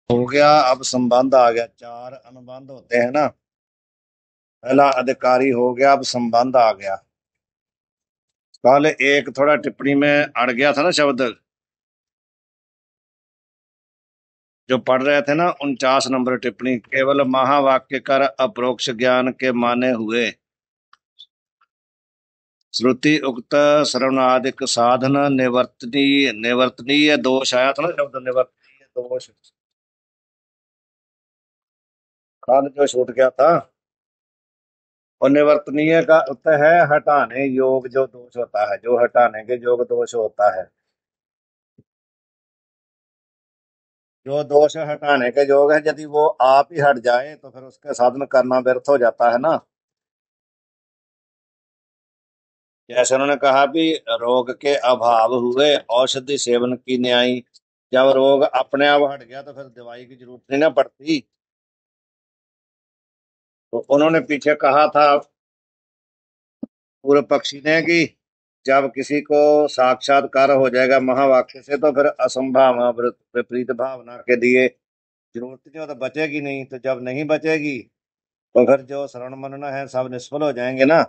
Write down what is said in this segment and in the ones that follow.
हो गया। अब संबंध आ गया, चार अनुबंध होते हैं ना। पहला अधिकारी हो गया, अब संबंध आ गया। कल एक थोड़ा टिप्पणी में अड़ गया था ना शब्द, जो पढ़ रहे थे ना, 49 नंबर टिप्पणी। केवल महावाक्य कर अपरोक्ष ज्ञान के माने हुए श्रुति उक्त श्रवणादिक साधन निवर्तनीय निवर्तनीय दोष आया था ना शब्द, निवर्तनीय दोष। कल जो छूट गया था। और निवर्तनीय का अर्थ है हटाने योग जो दोष होता है, जो हटाने के योग दोष होता है। जो दोष हटाने के योग है, यदि वो आप ही हट जाए तो फिर उसके साधन करना व्यर्थ हो जाता है ना। जैसे उन्होंने कहा भी, रोग के अभाव हुए औषधि सेवन की न्यायी। जब रोग अपने आप हट गया तो फिर दवाई की जरूरत नहीं ना पड़ती। तो उन्होंने पीछे कहा था पूर्व पक्षी ने कि जब किसी को साक्षात्कार हो जाएगा महावाक्य से तो फिर असंभावना विपरीत भावना के लिए जरूरत नहीं, हो तो बचेगी नहीं। तो जब नहीं बचेगी तो फिर जो श्रवण मनन है सब निष्फल हो जाएंगे ना।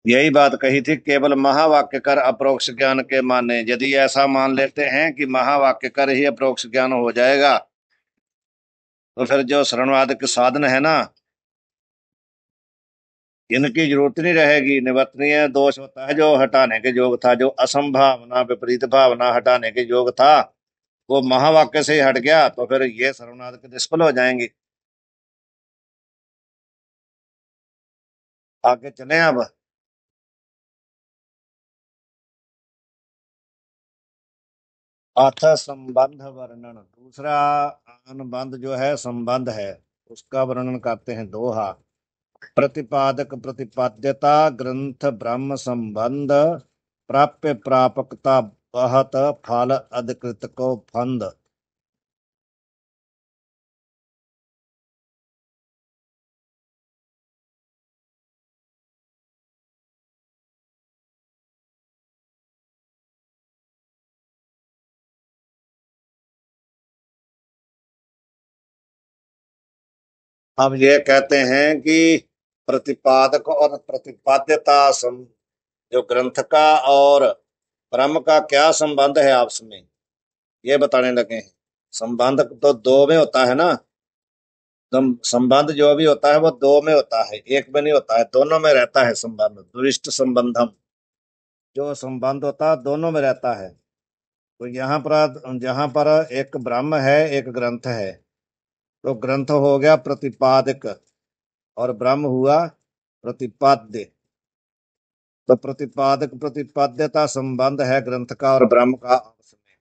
यही बात कही थी, केवल महावाक्य कर अपरोक्ष ज्ञान के माने। यदि ऐसा मान लेते हैं कि महावाक्य कर ही अपरोक्ष ज्ञान हो जाएगा तो फिर जो श्रवणवाद के साधन है ना, इनकी जरूरत नहीं रहेगी। निवर्तनीय दोष होता है जो हटाने के योग था, जो असंभावना विपरीत भावना हटाने के योग था, वो महावाक्य से ही हट गया तो फिर ये सर्वनाद के निष्फल हो जाएंगे। आगे चले अब। अथ संबंध वर्णन, दूसरा अनुबंध जो है संबंध है, उसका वर्णन करते हैं दोहा। प्रतिपादक प्रतिपाद्यता ग्रंथ ब्रह्म संबंध, प्राप्य प्रापकता बहत फल अधिकृत को फंद। अब ये कहते हैं कि प्रतिपादक और प्रतिपाद्यता जो ग्रंथ का और ब्रह्म का क्या संबंध है आपस में, ये बताने लगे हैं। संबंध तो दो में होता है ना। संबंध जो भी होता है वो दो में होता है, एक में नहीं होता है, दोनों में रहता है संबंध। दुरिष्ट संबंधम, जो संबंध होता है दोनों में रहता है। तो यहाँ पर एक ब्रह्म है, एक ग्रंथ है। तो ग्रंथ हो गया प्रतिपादक और ब्रह्म हुआ प्रतिपाद्य। तो प्रतिपादक प्रतिपाद्यता संबंध है ग्रंथ का और ब्रह्म का आपस में।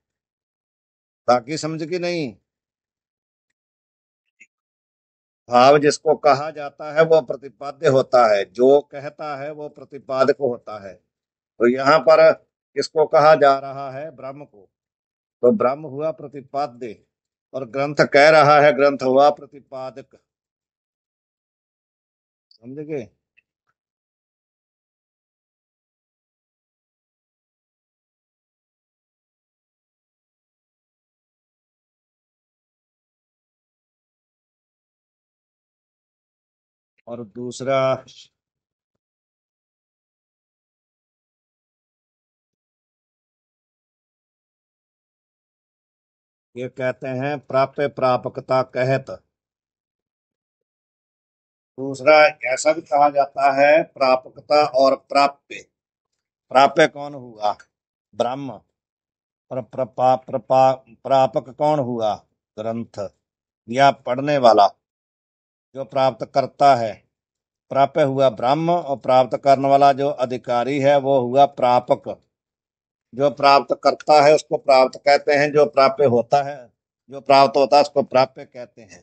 बाकी समझ की नहीं। भाव जिसको कहा जाता है वो प्रतिपाद्य होता है, जो कहता है वो प्रतिपादक होता है। तो यहाँ पर किसको कहा जा रहा है? ब्रह्म को। तो ब्रह्म हुआ प्रतिपाद्य और ग्रंथ कह रहा है, ग्रंथ हुआ प्रतिपादक। समझ गए? और दूसरा ये कहते हैं प्राप्य प्रापकता कहत। दूसरा ऐसा भी कहा जाता है प्रापकता और प्राप्य। प्राप्य कौन हुआ? ब्रह्म। प्रापक कौन हुआ? ग्रंथ या पढ़ने वाला, जो प्राप्त करता है। प्राप्य हुआ ब्रह्म और प्राप्त करने वाला जो अधिकारी है वो हुआ प्रापक। जो प्राप्त करता है उसको प्राप्त कहते हैं, जो प्राप्य होता है, जो प्राप्त होता है उसको प्राप्य कहते हैं।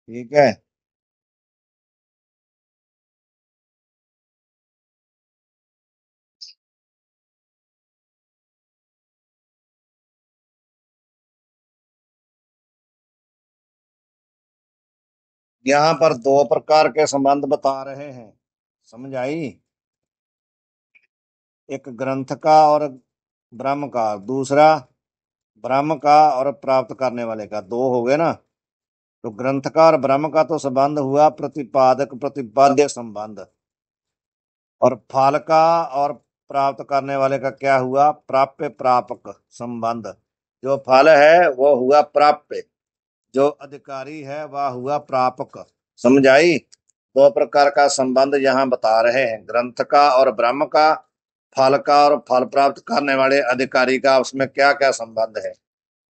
ठीक है। यहाँ पर दो प्रकार के संबंध बता रहे हैं। समझ आई? एक ग्रंथ का और ब्रह्म का, दूसरा ब्रह्म का और प्राप्त करने वाले का, दो हो गए ना। तो ग्रंथ का और ब्रह्म का तो संबंध हुआ प्रतिपादक प्रतिपाद्य संबंध, और फल का और प्राप्त करने वाले का क्या हुआ, प्राप्य प्रापक संबंध। जो फल है वो हुआ प्राप्य, जो अधिकारी है वह हुआ प्रापक। समझाई। दो प्रकार का संबंध यहाँ बता रहे हैं, ग्रंथ का और ब्रह्म का, फल का और फल प्राप्त करने वाले अधिकारी का, उसमें क्या क्या संबंध है।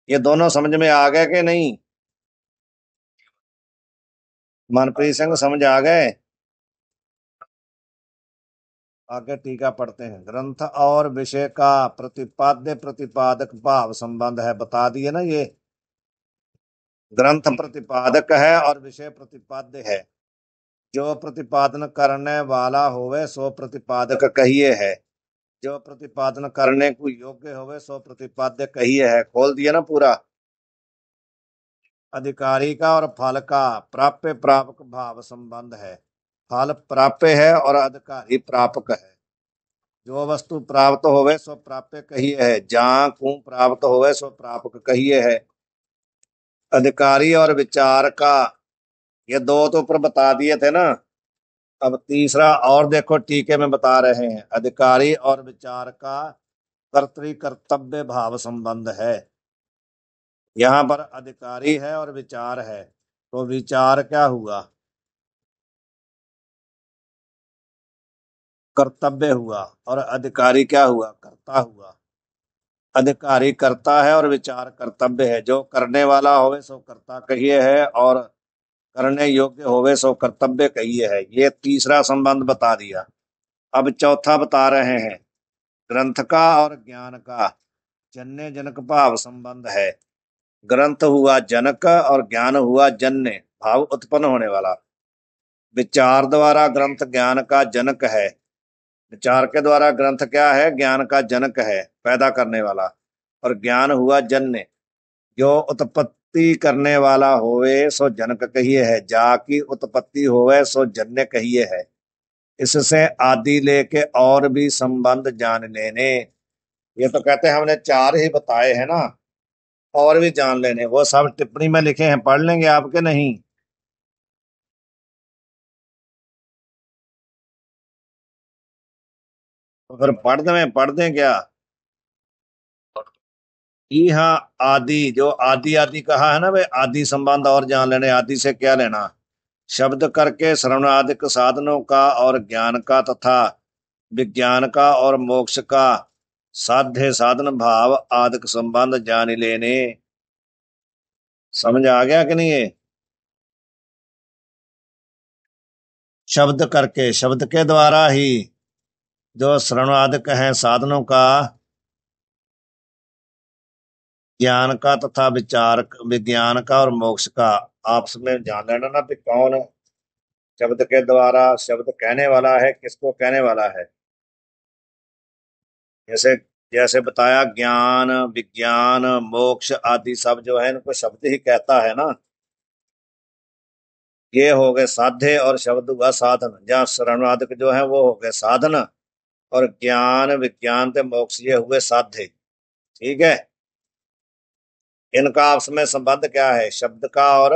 ये दोनों समझ में आ गए कि नहीं? मनप्रीत सिंह समझ आ गए? आगे टीका पढ़ते हैं। ग्रंथ और विषय का प्रतिपाद्य प्रतिपादक भाव संबंध है, बता दिए ना ये। ग्रंथ प्रतिपादक है और विषय प्रतिपाद्य है। जो प्रतिपादन करने वाला होवे सो प्रतिपादक कहिए है, जो प्रतिपादन करने को योग्य होवे सो प्रतिपाद्य कहिए है। खोल दिया ना पूरा। अधिकारी का और फल का प्राप्य प्रापक भाव संबंध है। फल प्राप्य है और अधिकारी प्रापक है। जो वस्तु प्राप्त होवे सो प्राप्य कहिए है, जहाँ को प्राप्त होवे सो प्रापक कहिए है। अधिकारी और विचार का, ये दो तो ऊपर बता दिए थे ना। अब तीसरा और देखो, टीके में बता रहे हैं, अधिकारी और विचार का कर्तृ कर्तव्य भाव संबंध है। यहाँ पर अधिकारी है और विचार है, तो विचार क्या हुआ, कर्तव्य हुआ, और अधिकारी क्या हुआ, कर्ता हुआ। अधिकारी कर्ता है और विचार कर्तव्य है। जो करने वाला होवे सो कर्ता कहिए है, और करने योग्य होवे सो कर्तव्य कहिए है। ये तीसरा संबंध बता दिया। अब चौथा बता रहे हैं, ग्रंथ का और ज्ञान का जन्य जनक भाव संबंध है। ग्रंथ हुआ जनक और ज्ञान हुआ जन्य, भाव उत्पन्न होने वाला। विचार द्वारा ग्रंथ ज्ञान का जनक है। विचार के द्वारा ग्रंथ क्या है, ज्ञान का जनक है, पैदा करने वाला। और ज्ञान हुआ जन्य, जो उत्पत्ति करने वाला होवे सो जनक कहिए है, जाकी उत्पत्ति होवे सो जन्य कहिए है। इससे आदि लेके और भी संबंध जान लेने। ये तो कहते हैं हमने चार ही बताए हैं ना, और भी जान लेने, वो सब टिप्पणी में लिखे हैं, पढ़ लेंगे आपके नहीं? तो फिर पढ़ दें क्या? जी हाँ। आदि, जो आदि आदि कहा है ना भाई, आदि संबंध और जान लेने। आदि से क्या लेना, शब्द करके श्रवणादिक साधनों का और ज्ञान का तथा विज्ञान का और मोक्ष का साध्य साधन भाव आदिक संबंध जान लेने। समझ आ गया कि नहीं ये? शब्द करके, शब्द के द्वारा ही जो श्रवणादिक है साधनों का, ज्ञान का तथा विचार विज्ञान का और मोक्ष का, आपस में जान लेना ना कि कौन शब्द के द्वारा शब्द कहने वाला है, किसको कहने वाला है। जैसे जैसे बताया, ज्ञान विज्ञान मोक्ष आदि सब जो है इनको शब्द ही कहता है ना। ये हो गए साध्य, और शब्द हुआ साधन। जहाँ श्रवणादिक जो है वो हो गए साधन, और ज्ञान विज्ञान ते मोक्ष ये हुए साध्य। ठीक है। इनका आपस में संबंध क्या है, शब्द का और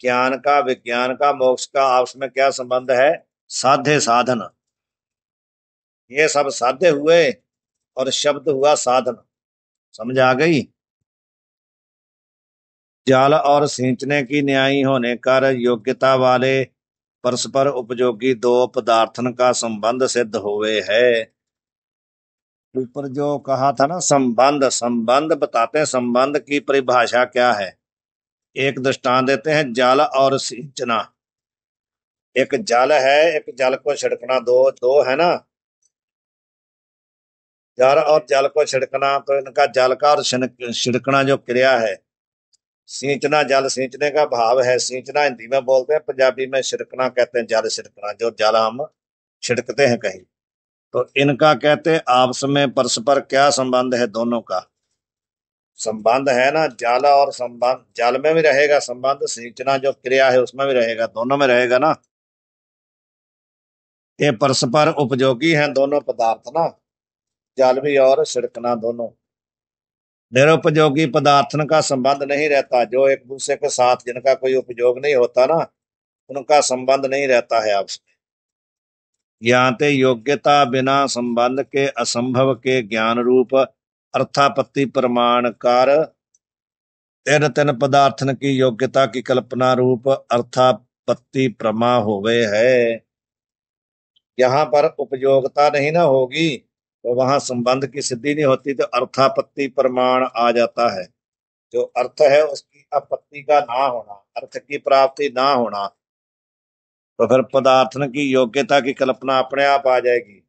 ज्ञान का विज्ञान का मोक्ष का आपस में क्या संबंध है, साध्य साधन। ये सब साध्य हुए और शब्द हुआ साधन। समझ आ गई? जाल और सींचने की न्यायी होने कर योग्यता वाले परस्पर उपयोगी दो पदार्थन का संबंध सिद्ध हुए है। ऊपर जो कहा था ना संबंध, संबंध बताते हैं, संबंध की परिभाषा क्या है। एक दृष्टांत देते हैं, जल और सिंचना। एक जल है, एक जल को छिड़कना, दो दो है ना। जल और जल को छिड़कना, तो इनका जल का और छिड़कना जो क्रिया है। सींचना, जल सींचने का भाव है, सींचना हिंदी में बोलते हैं, पंजाबी में छिड़कना कहते हैं, जल छिड़कना, जो जल हम छिड़कते हैं कहीं। तो इनका कहते हैं आपस में परस्पर क्या संबंध है, दोनों का संबंध है ना। जल और संबंध, जल में भी रहेगा संबंध, सींचना जो क्रिया है उसमें भी रहेगा, दोनों में रहेगा ना। ये परस्पर उपयोगी हैं दोनों पदार्थ ना। जालवी और छिड़कना दोनों। निरुपयोगी पदार्थन का संबंध नहीं रहता, जो एक दूसरे के साथ जिनका कोई उपयोग नहीं होता ना, उनका संबंध नहीं रहता है आपस में। यहाँ ते योग्यता बिना संबंध के असंभव के ज्ञान रूप अर्थापत्ति प्रमाणकार तेन तेन पदार्थन की योग्यता की कल्पना रूप अर्थापत्ति प्रमा होवे है। यहाँ पर उपयोगिता नहीं ना होगी तो वहां संबंध की सिद्धि नहीं होती, तो अर्थापत्ति प्रमाण आ जाता है। जो अर्थ है उसकी आपत्ति का ना होना, अर्थ की प्राप्ति ना होना, तो फिर पदार्थन की योग्यता की कल्पना अपने आप आ जाएगी।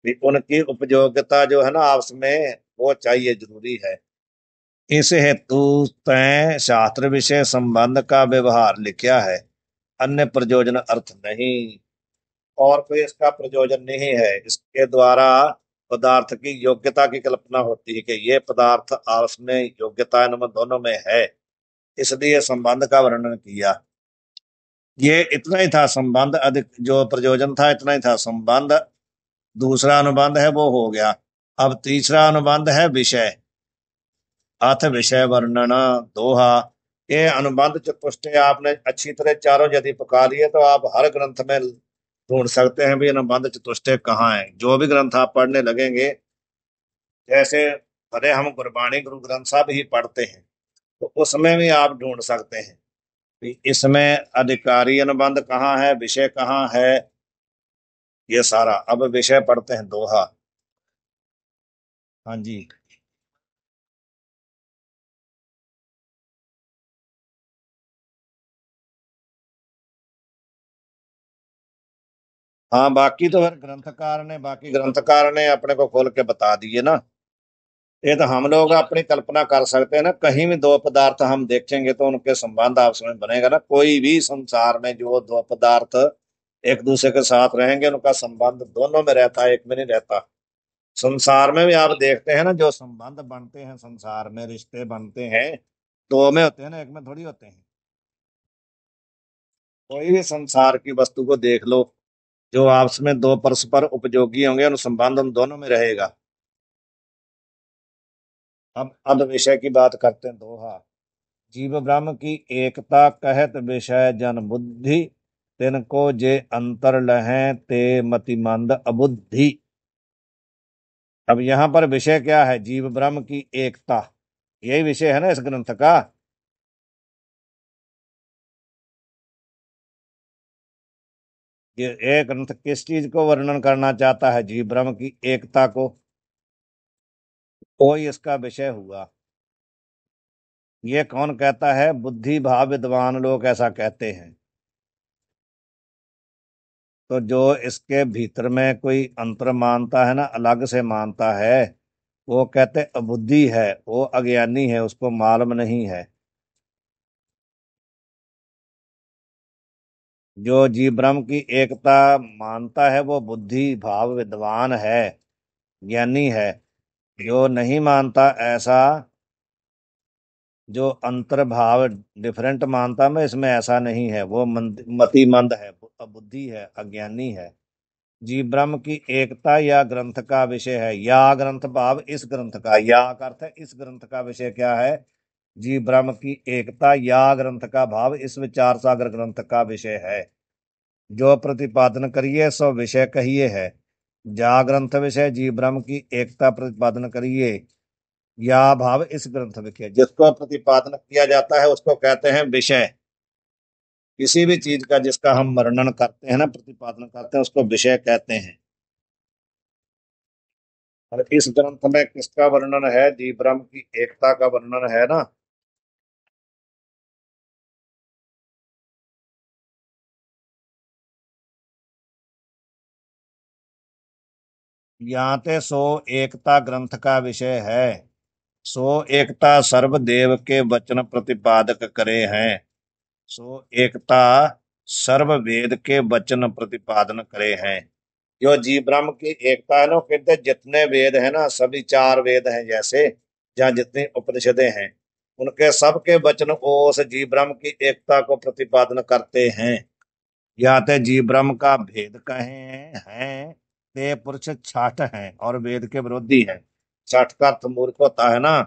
भी उनकी उपयोगिता जो है ना आपस में, वो चाहिए, जरूरी है। इस हेतु तय शास्त्र विषय संबंध का व्यवहार लिखा है, अन्य प्रयोजन अर्थ नहीं। और कोई इसका प्रयोजन नहीं है, इसके द्वारा पदार्थ की योग्यता की कल्पना होती है कि ये पदार्थ आपस में योग्यता इनमें दोनों में है, इसलिए संबंध का वर्णन किया। ये इतना ही था संबंध, अधिक जो प्रयोजन था इतना ही था संबंध। दूसरा अनुबंध है वो हो गया। अब तीसरा अनुबंध है विषय, अथ विषय वर्णन। दोहा। ये अनुबंध चतुष्टय आपने अच्छी तरह चारों यदि पका लिए तो आप हर ग्रंथ में ढूंढ सकते हैं भी अनुबंध चतुष्टय कहाँ है। जो भी ग्रंथ आप पढ़ने लगेंगे, जैसे भले हम गुरबाणी गुरु ग्रंथ साहब ही पढ़ते हैं, तो उसमें भी आप ढूंढ सकते हैं कि इसमें अधिकारी अनुबंध कहाँ है, विषय कहाँ है, ये सारा। अब विषय पढ़ते हैं दोहा। हाँ जी। हाँ, बाकी तो फिर ग्रंथकार ने अपने को खोल के बता दिए ना। ये तो हम लोग अपनी कल्पना कर सकते हैं ना, कहीं भी दो पदार्थ हम देखेंगे तो उनके संबंध आपस में बनेगा ना। कोई भी संसार में जो दो पदार्थ एक दूसरे के साथ रहेंगे उनका संबंध दोनों में रहता है, एक में नहीं रहता। संसार में भी आप देखते हैं ना, जो संबंध बनते हैं संसार में, रिश्ते बनते हैं, दो में होते हैं ना, एक में थोड़ी होते हैं। कोई भी संसार की वस्तु को देख लो, जो आपस में दो परस्पर उपयोगी होंगे उन संबंध उन दोनों में रहेगा। अब विषय की बात करते हैं दोहा। जीव ब्रह्म की एकता कहत विषय जन बुद्धि, तिनको जे अंतर लहें ते मतिमंद अबुद्धि। अब यहाँ पर विषय क्या है? जीव ब्रह्म की एकता, यही विषय है ना इस ग्रंथ का। ये ग्रंथ किस चीज को वर्णन करना चाहता है? जीव ब्रह्म की एकता को, कोई इसका विषय हुआ। ये कौन कहता है? बुद्धि भाव विद्वान लोग ऐसा कहते हैं। तो जो इसके भीतर में कोई अंतर मानता है ना, अलग से मानता है, वो कहते अबुद्धि है, वो अज्ञानी है, उसको मालूम नहीं है। जो जीव ब्रह्म की एकता मानता है वो बुद्धि भाव विद्वान है, ज्ञानी है। जो नहीं मानता ऐसा, जो अंतर्भाव डिफरेंट मानता, मैं इसमें ऐसा नहीं है, वो मतिमंद है, बुद्धि है, अज्ञानी है। जीव ब्रह्म की एकता या ग्रंथ का विषय है। या ग्रंथ भाव इस ग्रंथ का, या का अर्थ है इस ग्रंथ का विषय क्या है? जीव ब्रह्म की एकता या ग्रंथ का भाव इस विचार सागर ग्रंथ का विषय है। जो प्रतिपादन करिए सो विषय कहिए है। जा ग्रंथ विषय जीव ब्रह्म की एकता प्रतिपादन करिए, या भाव इस ग्रंथ विषय। जिसको प्रतिपादन किया जाता है उसको कहते हैं विषय। किसी भी चीज का जिसका हम वर्णन करते हैं ना, प्रतिपादन करते हैं, उसको विषय कहते हैं। और इस ग्रंथ में किसका वर्णन है? जीव ब्रह्म की एकता का वर्णन है ना। याते सो एकता ग्रंथ का विषय है। सो एकता सर्वदेव के वचन प्रतिपादक करे हैं। सो एकता सर्व वेद के वचन प्रतिपादन करे हैं। जो जीव ब्रह्म की एकता है ना, कहते हैं जितने वेद है ना, सभी चार वेद हैं जैसे, जहाँ जितनी उपनिषदें हैं, उनके सबके वचन उस जीव ब्रह्म की एकता को प्रतिपादन करते हैं। या तो जीव ब्रह्म का भेद कहे हैं, ते पुरुष छाठ हैं और वेद के विरोधी हैं। छठ का अर्थ मूर्ख होता है ना।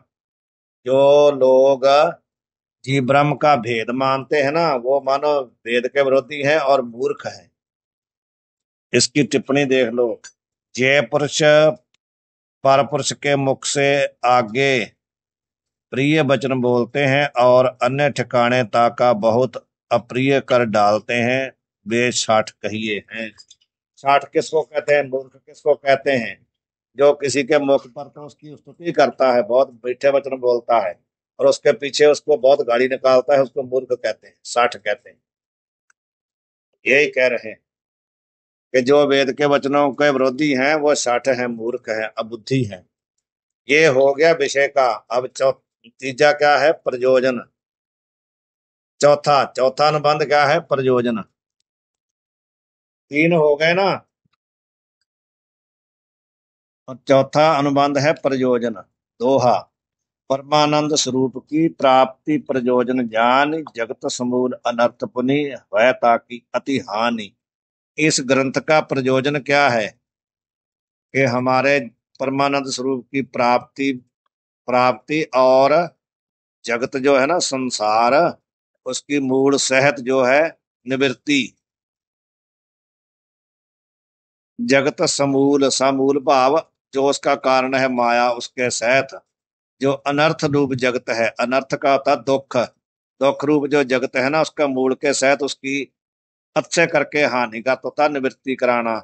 जो लोग जीव ब्रह्म का भेद मानते हैं ना, वो मानो वेद के विरोधी हैं और मूर्ख हैं। इसकी टिप्पणी देख लो। जय पुरुष पर पुरुष के मुख से आगे प्रिय वचन बोलते हैं और अन्य ठिकाने ताका बहुत अप्रिय कर डालते हैं, वे छाठ कहिए हैं। छाठ किसको कहते हैं, मूर्ख किसको कहते हैं? जो किसी के मुख पर तो उसकी स्तुति करता है, बहुत मीठे वचन बोलता है, और उसके पीछे उसको बहुत गाली निकालता है, उसको मूर्ख कहते हैं, साठ कहते हैं। यही कह रहे हैं कि जो वेद के वचनों के विरोधी हैं वो साठ हैं, मूर्ख हैं, अबुद्धि हैं। ये हो गया विषय का। अब तीजा क्या है? प्रयोजन। चौथा चौथा अनुबंध क्या है? प्रयोजन। तीन हो गए ना, और चौथा अनुबंध है प्रयोजन। दोहा। परमानंद स्वरूप की प्राप्ति प्रयोजन ज्ञान, जगत समूल अनर्थ पुनि है ताकि अति हानि। इस ग्रंथ का प्रयोजन क्या है? कि हमारे परमानंद स्वरूप की प्राप्ति प्राप्ति और जगत जो है ना, संसार, उसकी मूल सहत जो है निवृत्ति। जगत समूल, समूल भाव जो उसका कारण है माया, उसके सहत जो अनर्थ रूप जगत है, अनर्थ का होता दुख, दुख रूप जो जगत है ना, उसका मूल के सहत उसकी अच्छे करके हानि का तथा निवृत्ति कराना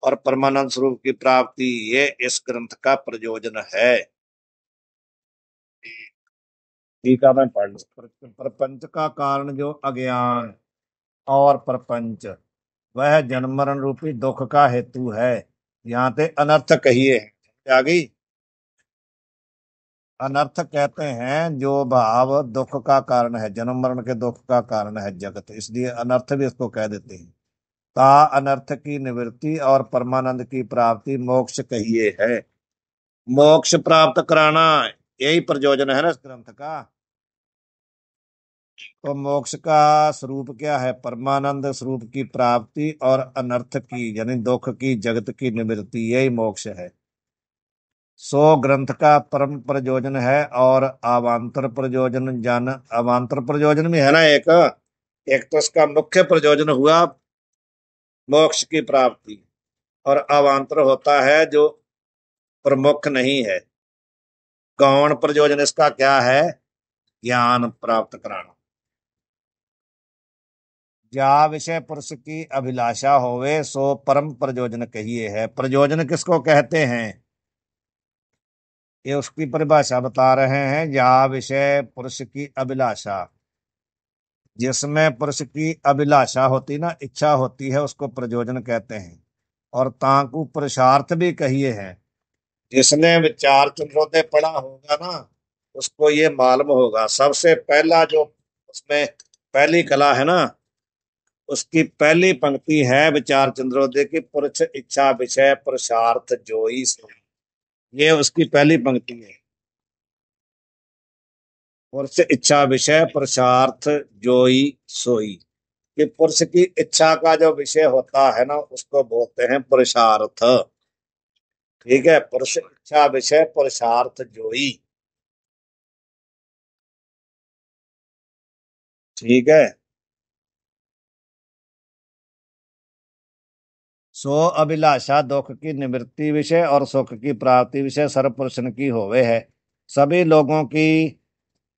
और परमानंद स्वरूप की प्राप्ति, ये इस ग्रंथ का प्रयोजन है। ठीक है, मैं पढ़ लूं। प्रपंच का कारण जो अज्ञान और प्रपंच, वह जन्म मरण रूपी दुख का हेतु है। यहाँ पे अनर्थ कहिए हैं। आ गई। अनर्थ कहते हैं जो भाव दुख का कारण है, जन्म मरण के दुख का कारण है जगत, इसलिए अनर्थ भी इसको कह देते हैं। ता अनर्थ की निवृत्ति और परमानंद की प्राप्ति मोक्ष कहिए है। मोक्ष प्राप्त कराना, यही प्रयोजन है ना इस ग्रंथ का। तो मोक्ष का स्वरूप क्या है? परमानंद स्वरूप की प्राप्ति और अनर्थ की यानी दुख की जगत की निवृत्ति, यही मोक्ष है। सो ग्रंथ का परम प्रयोजन है। और अवांतर प्रयोजन जन, अवांतर प्रयोजन भी है ना एक। एक तो इसका मुख्य प्रयोजन हुआ मोक्ष की प्राप्ति, और अवांतर होता है जो प्रमुख नहीं है। गौण प्रयोजन इसका क्या है? ज्ञान प्राप्त कराना। जा विषय पुरुष की अभिलाषा होवे सो परम प्रयोजन कहिए है। प्रयोजन किसको कहते हैं? ये उसकी परिभाषा बता रहे हैं। या विषय पुरुष की अभिलाषा, जिसमें पुरुष की अभिलाषा होती ना, इच्छा होती है, उसको प्रयोजन कहते हैं। और ताकू पुरुषार्थ भी कहिए हैं। जिसने विचार चंद्रोदय पढ़ा होगा ना, उसको ये मालूम होगा। सबसे पहला जो उसमें पहली कला है ना, उसकी पहली पंक्ति है विचार चंद्रोदय की, पुरुष इच्छा विषय पुरुषार्थ जोई से। ये उसकी पहली पंक्ति है। पुरुष इच्छा विषय पुरुषार्थ जोई सोई। कि पुरुष की इच्छा का जो विषय होता है ना, उसको बोलते हैं पुरुषार्थ। ठीक है, पुरुष इच्छा विषय पुरुषार्थ जोई। ठीक है। सो अभिलाषा दुख की निवृत्ति विषय और सुख की प्राप्ति विषय सर्व पुरुषन की होवे है। सभी लोगों की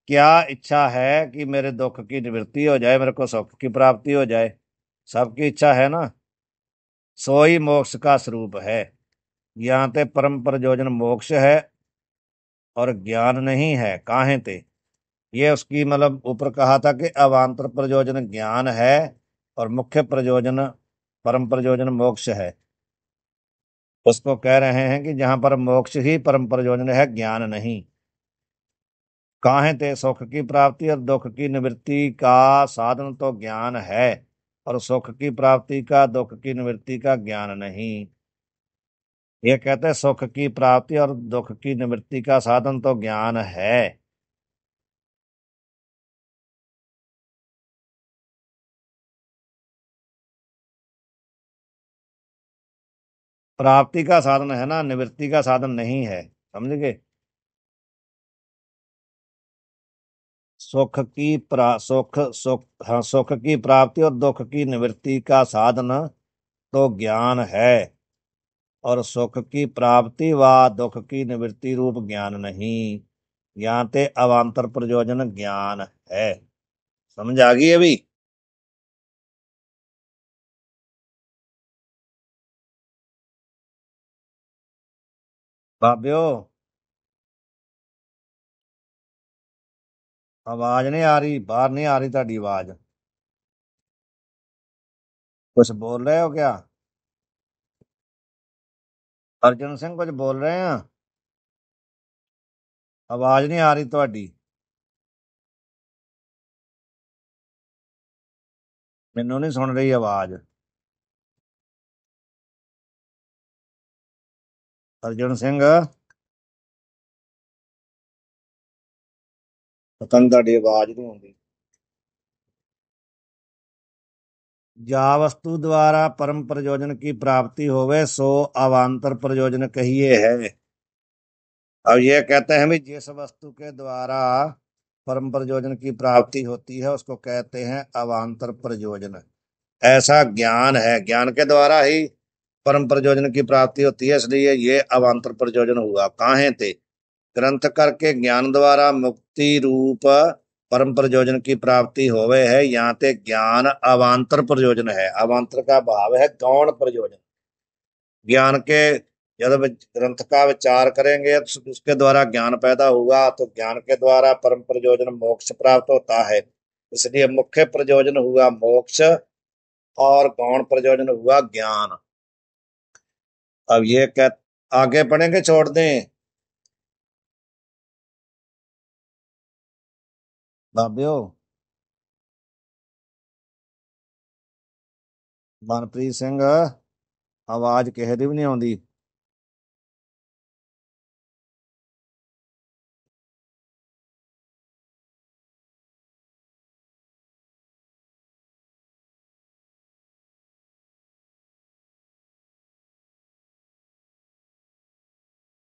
क्या इच्छा है कि मेरे दुख की निवृत्ति हो जाए, मेरे को सुख की प्राप्ति हो जाए। सबकी इच्छा है ना। सोई मोक्ष का स्वरूप है। यहाँ ते परम प्रयोजन मोक्ष है और ज्ञान नहीं है। काहे ते? ये उसकी मतलब ऊपर कहा था कि अवांतर प्रयोजन ज्ञान है और मुख्य प्रयोजन परम प्रयोजन मोक्ष है। उसको कह रहे हैं कि जहां पर मोक्ष ही परम प्रयोजन है, ज्ञान नहीं। काहे ते सुख की प्राप्ति और दुख की निवृत्ति का साधन तो ज्ञान है, और सुख की प्राप्ति का दुख की निवृत्ति का ज्ञान नहीं। ये कहते हैं सुख की प्राप्ति और दुख की निवृत्ति का साधन तो ज्ञान है। प्राप्ति का साधन है ना, निवृत्ति का साधन नहीं है, समझ गए। सुख हाँ, सुख की प्राप्ति और दुख की निवृत्ति का साधन तो ज्ञान है, और सुख की प्राप्ति व दुख की निवृत्ति रूप ज्ञान नहीं। ज्ञान ते अवांतर प्रयोजन ज्ञान है। समझ आ गई अभी। बाबियो, आवाज नहीं आ रही, बाहर नहीं आ रही ताड़ी आवाज। कुछ बोल रहे हो क्या? अर्जुन सिंह कुछ बोल रहे हैं? आवाज नहीं आ रही ਤੁਹਾਡੀ। ਮੈਨੂੰ नहीं सुन रही आवाज। अर्जुन सिंह, पता नहीं ਤੁਹਾਡੀ आवाज नहीं आਉਂਦੀ। जा वस्तु द्वारा परम प्रयोजन की प्राप्ति होवे सो अवांतर प्रयोजन कहिए है। अब ये कहते हैं भी जिस वस्तु के द्वारा परम प्रयोजन की प्राप्ति होती है उसको कहते हैं अवांतर प्रयोजन। ऐसा ज्ञान है, ज्ञान के द्वारा ही परम प्रयोजन की प्राप्ति होती है, इसलिए ये अवांतर प्रयोजन हुआ। काहे थे? ग्रंथ करके ज्ञान द्वारा मुक्ति रूप परम प्रयोजन की प्राप्ति होवे है, यहाँ ते ज्ञान अवांतर प्रयोजन है। अवांतर का भाव है गौण प्रयोजन। ज्ञान के जब ग्रंथ का विचार करेंगे तो उसके द्वारा ज्ञान पैदा हुआ, तो ज्ञान के द्वारा परम प्रयोजन मोक्ष प्राप्त होता है। इसलिए मुख्य प्रयोजन हुआ मोक्ष और गौण प्रयोजन हुआ ज्ञान। अब ये कह आगे पढ़ेंगे, छोड़ दें भाभ्यो। मनप्रीत सिंह, आवाज किसी ਦੀ भी नहीं आਉਂਦੀ।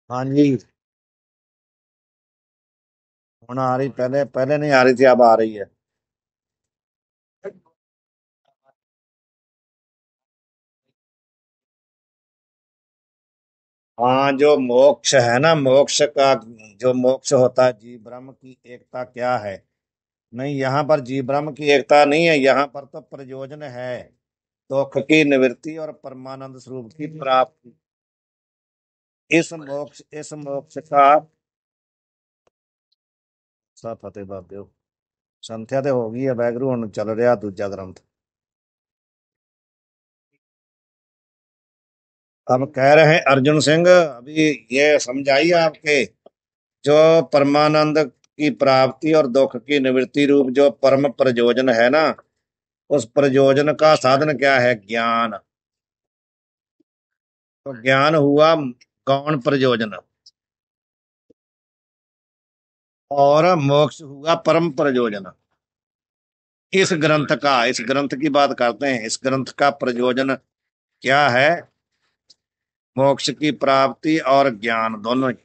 हाँ जी, ਹੁਣ आ रही, पहले पहले नहीं आ रही थी, अब आ रही है। हाँ, जो मोक्ष है ना, मोक्ष का जो मोक्ष होता है, जीव ब्रह्म की एकता क्या है? नहीं, यहाँ पर जीव ब्रह्म की एकता नहीं है, यहाँ पर तो प्रयोजन है दुख की निवृत्ति और परमानंद स्वरूप की प्राप्ति। इस मोक्ष का सब फतेह बाबे। संध्या ਤੇ ਹੋ ਗਈ ਹੈ, ਵੈਗਰੂ ਹੁਣ ਚੱਲ ਰਿਹਾ ਦੂਜਾ ग्रंथ। अब कह रहे हैं अर्जुन सिंह, अभी ये समझाइए आपके, जो परमानंद की प्राप्ति और दुख की निवृत्ति रूप जो परम प्रयोजन है ना, उस प्रयोजन का साधन क्या है? ज्ञान। तो ज्ञान हुआ गौण प्रयोजन, और मोक्ष हुआ परम प्रयोजन। इस ग्रंथ की बात करते हैं, इस ग्रंथ का प्रयोजन क्या है? मोक्ष की प्राप्ति और ज्ञान दोनों ही।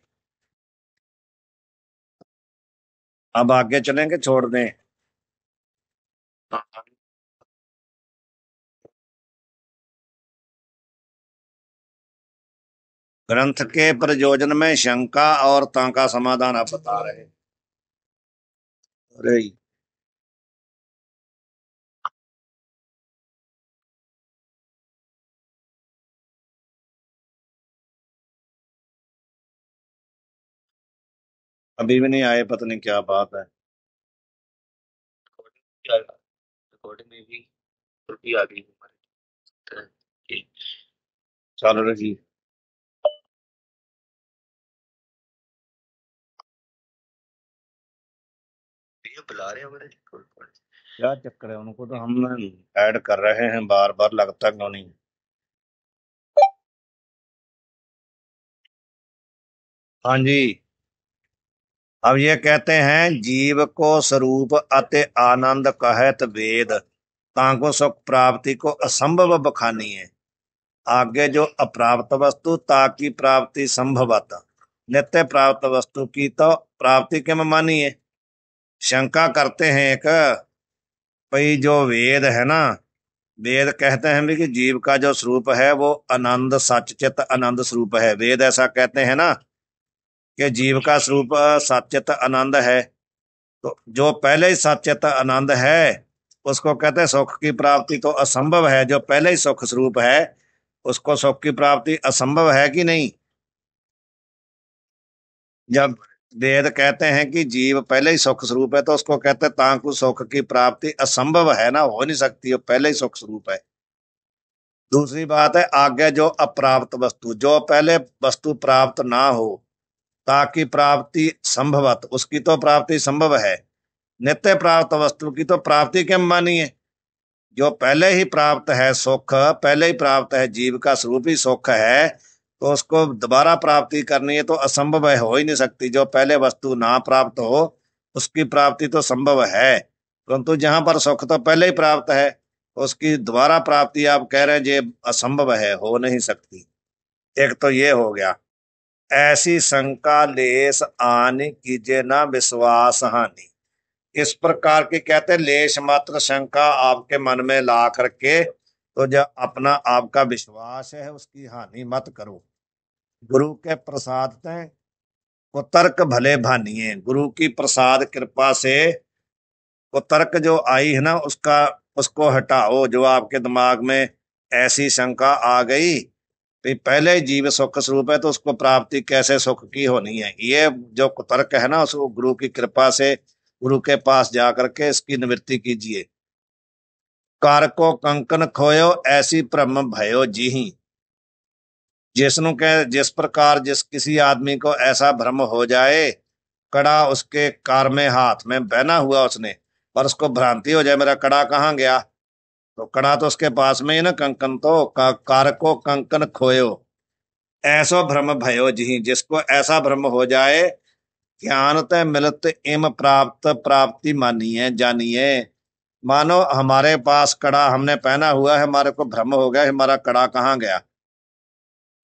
अब आगे चलेंगे, छोड़ दें। ग्रंथ के प्रयोजन में शंका और ता का समाधान आप बता रहे हैं। अरे, अभी भी नहीं आए, पता नहीं क्या बात है। रिकॉर्डिंग में भी त्रुटि आ गई हमारे तरह की। चलो रही। ये बुला रहे हैं हमारे क्या चक्कर है? उनको तो हम ऐड कर रहे हैं बार बार, लगता क्यों नहीं? हाँ जी। अब ये कहते हैं जीव को स्वरूप अति आनंद कहत वेद, ताको सुख प्राप्ति को असंभव बखानी है। आगे जो अप्राप्त वस्तु ताकि प्राप्ति संभवत, नित्य प्राप्त वस्तु की तो प्राप्ति के में मानी है। शंका करते हैं एक, भाई जो वेद है ना, वेद कहते हैं भी कि जीव का जो स्वरूप है वो आनंद सचचित आनंद स्वरूप है। वेद ऐसा कहते हैं ना कि जीव का स्वरूप सचचित आनंद है। तो जो पहले ही सचचित आनंद है उसको कहते हैं सुख की प्राप्ति तो असंभव है। जो पहले ही सुख स्वरूप है उसको सुख की प्राप्ति असंभव है कि नहीं। जब वेद कहते हैं कि जीव पहले ही सुख स्वरूप है तो उसको कहते हैं तांकु सुख की प्राप्ति असंभव है ना, हो नहीं सकती, वो पहले ही सुख स्वरूप है। दूसरी बात है आगे जो अप्राप्त वस्तु, जो पहले वस्तु प्राप्त ना हो ताकि प्राप्ति संभवत, उसकी तो प्राप्ति संभव है। नित्य प्राप्त वस्तु की तो प्राप्ति क्या मानी है। जो पहले ही प्राप्त है सुख, पहले ही प्राप्त है, जीव का स्वरूप ही सुख है, तो उसको दोबारा प्राप्ति करनी है तो असंभव है, हो ही नहीं सकती। जो पहले वस्तु ना प्राप्त हो उसकी प्राप्ति तो संभव है, परंतु जहां पर सुख तो पहले ही प्राप्त है उसकी दोबारा प्राप्ति आप कह रहे हैं ये असंभव है, हो नहीं सकती। एक तो ये हो गया। ऐसी शंका लेस आनी कीजिए ना विश्वास हानि। इस प्रकार की कहते हैं लेश मात्र शंका आपके मन में ला करके तो जो अपना आपका विश्वास है उसकी हानि मत करो। गुरु के प्रसाद से कुतर्क भले भानिए, गुरु की प्रसाद कृपा से कुतर्क जो आई है ना उसका, उसको हटाओ। जो आपके दिमाग में ऐसी शंका आ गई कि पहले ही जीव सुख स्वरूप है तो उसको प्राप्ति कैसे सुख की होनी है, ये जो कुतर्क है ना उसको गुरु की कृपा से गुरु के पास जाकर के इसकी निवृत्ति कीजिए। कार को कंकन खोयो ऐसी भ्रम भयो जीही। जिसनु के जिस प्रकार जिस किसी आदमी को ऐसा भ्रम हो जाए, कड़ा उसके कार में हाथ में बहना हुआ उसने, पर उसको भ्रांति हो जाए मेरा कड़ा कहाँ गया, तो कड़ा तो उसके पास में ही ना, कंकन तो कार को कंकन खोयो ऐसो भ्रम भयो जी, जिसको ऐसा भ्रम हो जाए ज्ञान तय मिलत इम प्राप्त प्राप्ति मानिए जानिए। मानो हमारे पास कड़ा हमने पहना हुआ है, हमारे को भ्रम हो गया हमारा कड़ा कहाँ गया,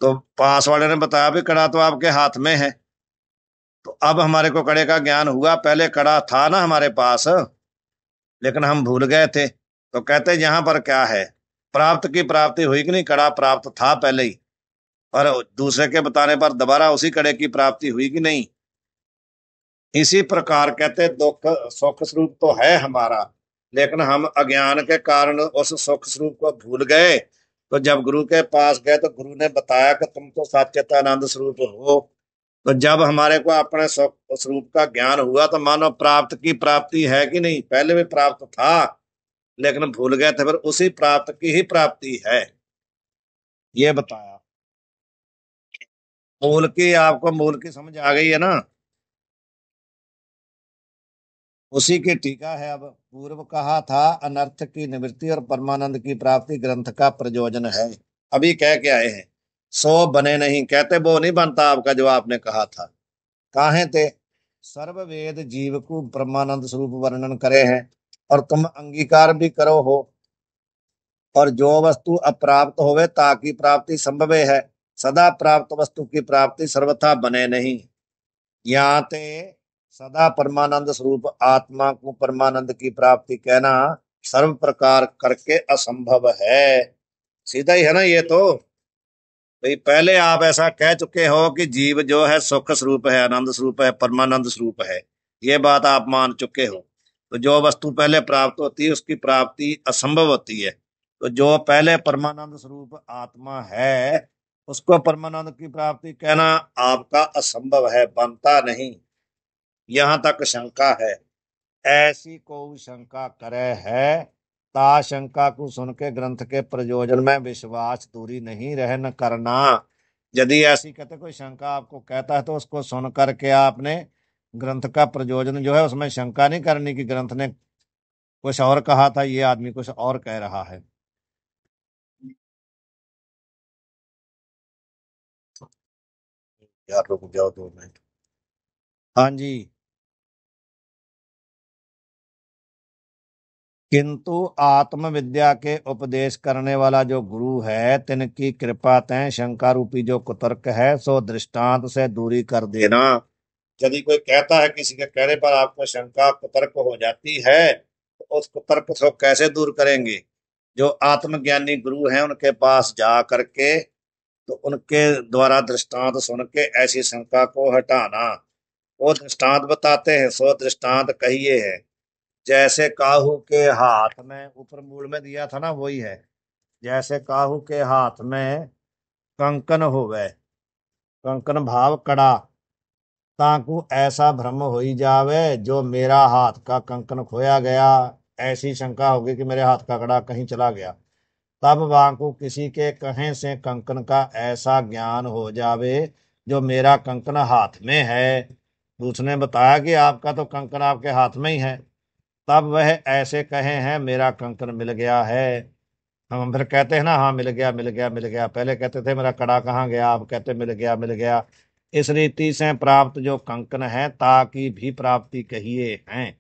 तो पास वाले ने बताया भी कड़ा तो आपके हाथ में है। तो अब हमारे को कड़े का ज्ञान हुआ, पहले कड़ा था ना हमारे पास लेकिन हम भूल गए थे। तो कहते यहाँ पर क्या है, प्राप्त की प्राप्ति हुई कि नहीं, कड़ा प्राप्त था पहले ही, और दूसरे के बताने पर दोबारा उसी कड़े की प्राप्ति हुई कि नहीं। इसी प्रकार कहते दुख सुख स्वरूप तो है हमारा, लेकिन हम अज्ञान के कारण उस सुख स्वरूप को भूल गए। तो जब गुरु के पास गए तो गुरु ने बताया कि तुम तो सच्चिदानंद स्वरूप हो। तो जब हमारे को अपने सुख स्वरूप का ज्ञान हुआ तो मानो प्राप्त की प्राप्ति है कि नहीं, पहले भी प्राप्त था लेकिन भूल गए थे, फिर उसी प्राप्त की ही प्राप्ति है, ये बताया। मूल की आपको मूल की समझ आ गई है ना। उसी की टीका है। अब पूर्व कहा था अनर्थ की निवृत्ति और परमानंद की प्राप्ति ग्रंथ का प्रयोजन है। अभी कह के आए हैं सो बने नहीं, कहते वो नहीं बनता आपका जो आपने कहा था। काहे थे सर्व वेद जीव को ब्रह्मानंद स्वरूप वर्णन करे हैं और तुम अंगीकार भी करो हो। और जो वस्तु अप्राप्त होवे ताकि प्राप्ति संभव है, सदा प्राप्त वस्तु की प्राप्ति सर्वथा बने नहीं। यहाँ ते सदा परमानंद स्वरूप आत्मा को परमानंद की प्राप्ति कहना सर्व प्रकार करके असंभव है। सीधा ही है ना ये तो। भाई पहले आप ऐसा कह चुके हो कि जीव जो है सुख स्वरूप है, आनंद स्वरूप है, परमानंद स्वरूप है, ये बात आप मान चुके हो। तो जो वस्तु पहले प्राप्त होती है उसकी प्राप्ति असंभव होती है। तो जो पहले परमानंद स्वरूप आत्मा है उसको परमानंद की प्राप्ति कहना आपका असंभव है, बनता नहीं। यहां तक शंका है। ऐसी को शंका करे है, ता शंका को सुन के ग्रंथ के प्रयोजन में विश्वास दूरी नहीं रहन करना। यदि ऐसी कहते कोई शंका आपको कहता है तो उसको सुन करके आपने ग्रंथ का प्रयोजन जो है उसमें शंका नहीं करनी कि ग्रंथ ने कुछ और कहा था, ये आदमी कुछ और कह रहा है। यार रुक जाओ 2 मिनट। हाँ जी। किंतु आत्मविद्या के उपदेश करने वाला जो गुरु है, तिनकी कृपा तय शंका रूपी जो कुतर्क है सो दृष्टांत से दूरी कर देना। यदि कोई कहता है, किसी के कहने पर आपको शंका कुतर्क हो जाती है, तो उस कुतर्क को कैसे दूर करेंगे? जो आत्मज्ञानी गुरु हैं उनके पास जा करके, तो उनके द्वारा दृष्टांत सुन के ऐसी शंका को हटाना। वो दृष्टांत बताते हैं, सो दृष्टांत कहिए है। जैसे काहू के हाथ में, ऊपर मूल में दिया था ना, वही है। जैसे काहू के हाथ में कंकन होवे, कंकन भाव कड़ा, ताकू ऐसा भ्रम हो ही जावे जो मेरा हाथ का कंकन खोया गया। ऐसी शंका होगी कि मेरे हाथ का कड़ा कहीं चला गया। तब वाकू किसी के कहें से कंकन का ऐसा ज्ञान हो जावे जो मेरा कंकन हाथ में है। उसने बताया कि आपका तो कंकन आपके हाथ में ही है। तब वह ऐसे कहे हैं मेरा कंकन मिल गया है। हम फिर कहते हैं ना, हाँ मिल गया मिल गया मिल गया। पहले कहते थे मेरा कड़ा कहाँ गया, अब कहते मिल गया मिल गया। इस रीति से प्राप्त जो कंकन है ताकि भी प्राप्ति कहिए हैं।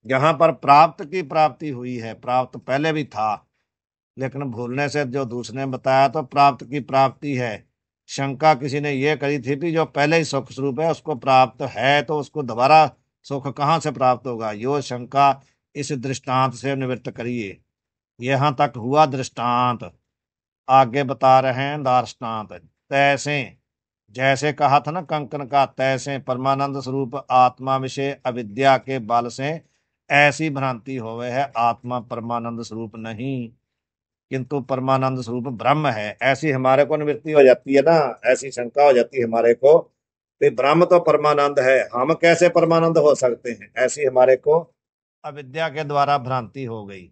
जहां पर प्राप्त की प्राप्ति हुई है, प्राप्त पहले भी था, लेकिन भूलने से जो दूसरे ने बताया तो प्राप्त की प्राप्ति है। शंका किसी ने यह करी थी कि जो पहले ही सुख स्वरूप है उसको प्राप्त है, तो उसको दोबारा सुख कहाँ से प्राप्त होगा? यो शंका इस दृष्टांत से निवृत्त करिए। यहां तक हुआ दृष्टांत। आगे बता रहे हैं दार्ष्टान्त। तैसे, जैसे कहा था ना कंकन का, तैसे परमानंद स्वरूप आत्मा विषय अविद्या के बल से ऐसी भ्रांति होवे है, आत्मा परमानंद स्वरूप नहीं किंतु परमानंद स्वरूप ब्रह्म है। ऐसी हमारे को निवृत्ति हो जाती है ना, ऐसी शंका हो जाती है हमारे को कि ब्रह्म तो परमानंद है, हम कैसे परमानंद हो सकते हैं? ऐसी हमारे को अविद्या के द्वारा भ्रांति हो गई।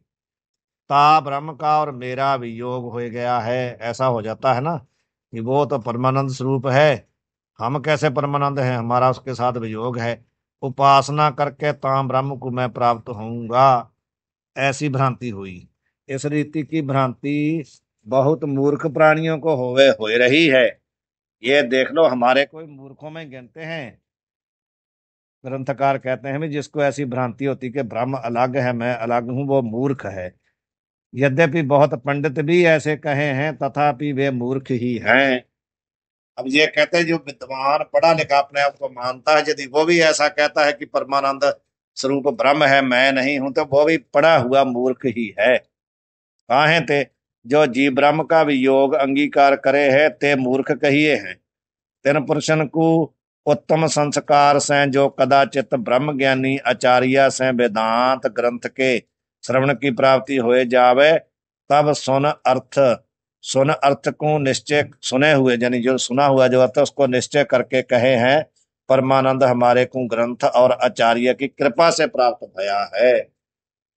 ता ब्रह्म का और मेरा वियोग हो गया है, ऐसा हो जाता है ना कि वो तो परमानंद स्वरूप है, हम कैसे परमानंद हैं, हमारा उसके साथ वियोग है। उपासना करके ताम ब्रह्म को मैं प्राप्त होऊंगा, ऐसी भ्रांति हुई। इस रीति की भ्रांति बहुत मूर्ख प्राणियों को होवे हो रही है। ये देख लो, हमारे कोई मूर्खों में गिनते हैं। ग्रंथकार कहते हैं भी जिसको ऐसी भ्रांति होती कि ब्रह्म अलग है मैं अलग हूं, वो मूर्ख है। यद्यपि बहुत पंडित भी ऐसे कहे हैं, तथापि वे मूर्ख ही हैं। अब ये कहते हैं जो विद्वान पढ़ा लिखा अपने आप को मानता है, यदि वो भी ऐसा कहता है कि परमानंद स्वरूप ब्रह्म है मैं नहीं हूं, तो वो भी पढ़ा हुआ मूर्ख ही है। काहे ते जो जीव ब्रह्म का वियोग अंगीकार करे है, ते मूर्ख कहिए हैं। तेन पुरुषन को उत्तम संस्कार से जो कदाचित ब्रह्म ज्ञानी आचार्य से वेदांत ग्रंथ के श्रवण की प्राप्ति होए जावे, तब सुन अर्थ को निश्चय, सुने हुए यानी जो सुना हुआ जो अर्थ उसको निश्चय करके कहे हैं परमानंद हमारे को ग्रंथ और आचार्य की कृपा से प्राप्त भया है।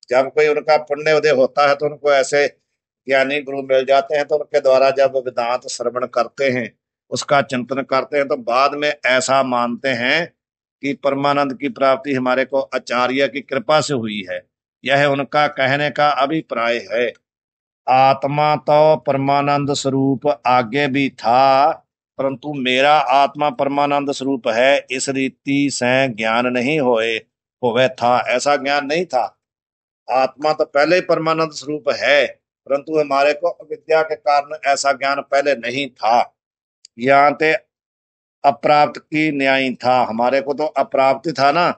जब कोई उनका पुण्य उदय होता है तो उनको ऐसे ज्ञानी गुरु मिल जाते हैं, तो उनके द्वारा जब वेदांत श्रवण करते हैं, उसका चिंतन करते हैं, तो बाद में ऐसा मानते हैं कि परमानंद की प्राप्ति हमारे को आचार्य की कृपा से हुई है। यह उनका कहने का अभिप्राय है। आत्मा तो परमानंद स्वरूप आगे भी था, परंतु मेरा आत्मा परमानंद स्वरूप है इस रीति से ज्ञान नहीं होए होवे था, ऐसा ज्ञान नहीं था। आत्मा तो पहले ही परमानंद स्वरूप है, परंतु हमारे को अविद्या के कारण ऐसा ज्ञान पहले नहीं था। यहाँ ते अप्राप्त की न्याय था, हमारे को तो अप्राप्त था ना,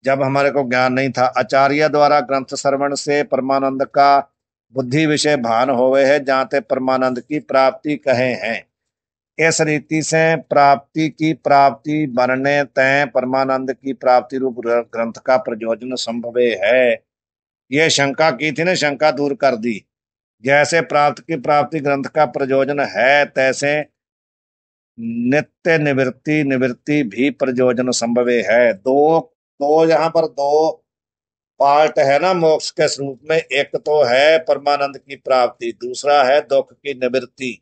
जब हमारे को ज्ञान नहीं था। आचार्य द्वारा ग्रंथ श्रवण से परमानंद का बुद्धि विषय भान होवे है, जाते परमानंद की प्राप्ति कहे हैं। इस रीति से प्राप्ति की प्राप्ति बनने तय परमानंद की प्राप्ति रूप ग्रंथ का प्रयोजन संभव है। ये शंका की थी ना, शंका दूर कर दी। जैसे प्राप्त की प्राप्ति ग्रंथ का प्रयोजन है, तैसे नित्य निवृत्ति निवृत्ति भी प्रयोजन संभव है। दो दो यहाँ पर दो पार्ट है ना मोक्ष के स्वरूप में, एक तो है परमानंद की प्राप्ति, दूसरा है दुख की निवृत्ति।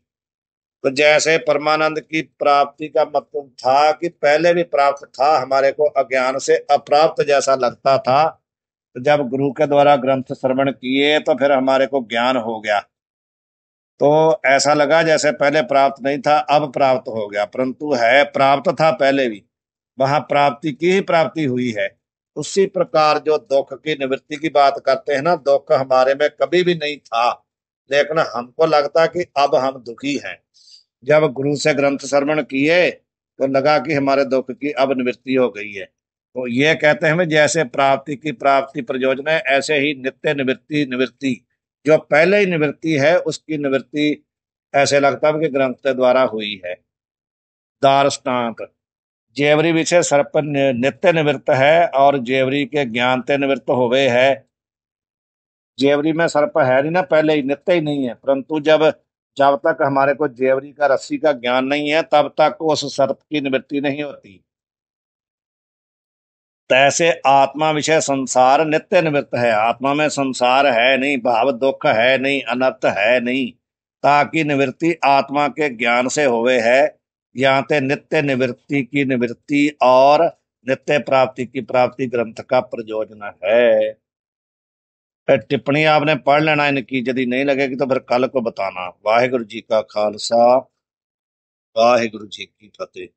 तो जैसे परमानंद की प्राप्ति का मतलब था कि पहले भी प्राप्त था, हमारे को अज्ञान से अप्राप्त जैसा लगता था, तो जब गुरु के द्वारा ग्रंथ श्रवण किए तो फिर हमारे को ज्ञान हो गया, तो ऐसा लगा जैसे पहले प्राप्त नहीं था अब प्राप्त हो गया, परंतु है प्राप्त था पहले भी। वहां प्राप्ति की ही प्राप्ति हुई है। उसी प्रकार जो दुख की निवृत्ति की बात करते हैं ना, दुख हमारे में कभी भी नहीं था, लेकिन हमको लगता कि अब हम दुखी हैं। जब गुरु से ग्रंथ श्रवण किए तो लगा कि हमारे दुख की अब निवृत्ति हो गई है। तो ये कहते हैं हमें, जैसे प्राप्ति की प्राप्ति प्रयोजन है, ऐसे ही नित्य निवृत्ति निवृत्ति, जो पहले ही निवृत्ति है उसकी निवृत्ति ऐसे लगता है कि ग्रंथ के द्वारा हुई है। दार्ष्टान्त, जेवरी विषय सर्प नित्य निवृत्त है और जेवरी के ज्ञान ते निवृत्त होवे है। जेवरी में सर्प है नहीं ना, पहले ही नित्य ही नहीं है, परंतु जब जब तक हमारे को जेवरी का रस्सी का ज्ञान नहीं है तब तक उस सर्प की निवृत्ति नहीं होती। तैसे आत्मा विषय संसार नित्य निवृत्त है, आत्मा में संसार है नहीं, भाव दुख है नहीं, अनर्थ है नहीं, ताकि निवृत्ति आत्मा के ज्ञान से होवे है। यहाँ ते नित्य निवृत्ति की निवृत्ति और नित्य प्राप्ति की प्राप्ति ग्रंथ का प्रयोजन है। टिप्पणी आपने पढ़ लेना इनकी, यदि नहीं लगेगी तो फिर कल को बताना। वाहिगुरु जी का खालसा, वाहिगुरु जी की फतेह।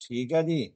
ठीक है जी।